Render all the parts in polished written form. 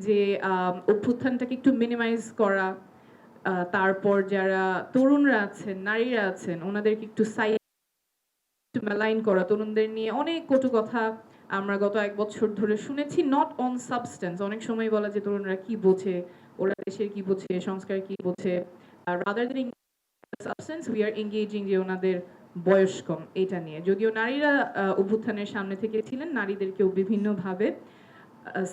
যে অভ্যুত্থানটাকে একটু মিনিমাইজ করা, তারপর যারা তরুণরা আছেন, নারীরা আছেন, ওনাদেরকে একটু মেলাইন করা, তরুণদের নিয়ে অনেক কটু কথা আমরা গত ১ বছর ধরে শুনেছি, নট অন সাবস্টেন্স। অনেক সময় বলা যে তরুণরা কি বোঝে, ওরা দেশের কি বোঝে, সংস্কার কি বোঝে। Rather than substance we are engaging যে ওনাদের বয়স কম এটা নিয়ে। যদিও নারীরা অভ্যুত্থানের সামনে থেকে ছিলেন, নারীদেরকেও বিভিন্নভাবে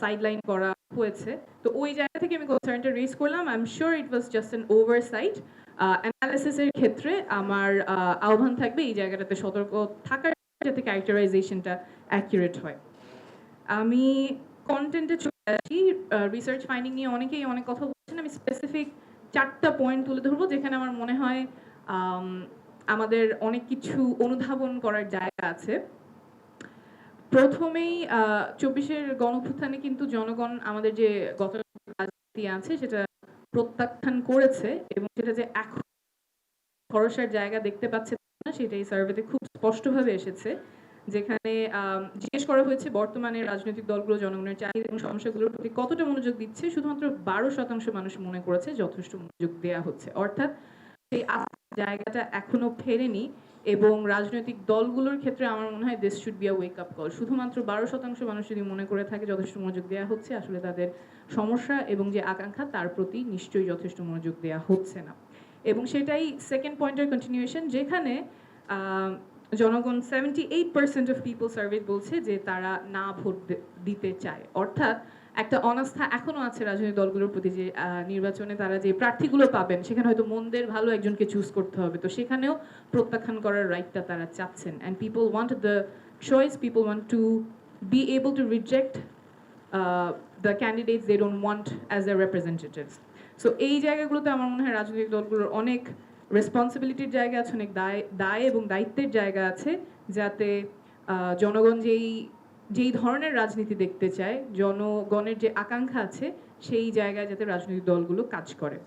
সাইডলাইন করা হয়েছে। তো ওই জায়গা থেকে আমি কনসার্নটা রেজ করলাম। I am sure it was just an oversight. অ্যানালিসিসের ক্ষেত্রে আমার আহ্বান থাকবে এই জায়গাটাতে সতর্ক থাকার, যাতে ক্যারেক্টারাইজেশনটা অ্যাকুরেট হয়। আমি কন্টেন্টে চলে আসি। রিসার্চ ফাইন্ডিং নিয়ে অনেকেই অনেক কথা বলছেন। আমি স্পেসিফিক ৪টা পয়েন্ট তুলে ধরবো যেখানে আমার মনে হয় আমাদের অনেক কিছু অনুধাবন করার জায়গা আছে। প্রথমেই ২৪-এর গণঅভ্যুত্থানে কিন্তু জনগণ আমাদের যে গতানুগতিক রাজনীতি আছে সেটা প্রত্যাখ্যান করেছে, এবং সেটা যে এখন ভরসার জায়গা দেখতে পাচ্ছে না সেটা এই সার্ভেতে খুব স্পষ্টভাবে এসেছে। যেখানে জিজ্ঞেস করা হয়েছে বর্তমানে রাজনৈতিক দলগুলো জনগণের চাহিদা এবং সমস্যাগুলোর প্রতি কতটা মনোযোগ দিচ্ছে, শুধুমাত্র ১২% মানুষ মনে করেছে যথেষ্ট মনোযোগ দেওয়া হচ্ছে। অর্থাৎ সেই জায়গাটা এখনো ফেরেনি, এবং রাজনৈতিক দলগুলোর ক্ষেত্রে আমার মনে হয় this should be a wake up call. শুধুমাত্র ১২% মানুষ যদি মনে করে থাকে যথেষ্ট মনোযোগ দেওয়া হচ্ছে, আসলে তাদের সমস্যা এবং যে আকাঙ্ক্ষা তার প্রতি নিশ্চয়ই যথেষ্ট মনোযোগ দেওয়া হচ্ছে না। এবং সেটাই সেকেন্ড পয়েন্টের কন্টিনিউয়েশন, যেখানে জনগণ 78% অফ পিপল সার্ভে বলছে যে তারা না ভোট দিতে চায়। অর্থাৎ একটা অনাস্থা এখনো আছে রাজনৈতিক দলগুলোর প্রতি, যে নির্বাচনে তারা যে প্রার্থীগুলো পাবেন সেখানে হয়তো মন্দের ভালো একজনকে চুজ করতে হবে, তো সেখানেও প্রত্যাখ্যান করার রাইটটা তারা চাচ্ছেন। And people want the choice, people want to be able to reject the candidates they don't want as the representatives. So এই জায়গাগুলোতে আমার মনে হয় রাজনৈতিক দলগুলোর অনেক রেসপন্সিবিলিটির জায়গা আছে, অনেক দায় এবং দায়িত্বের জায়গা আছে, যাতে জনগণ যেই ধরনের রাজনীতি দেখতে চায়, জনগণের যে আকাঙ্ক্ষা আছে সেই জায়গায় যাতে রাজনৈতিক দলগুলো কাজ করে।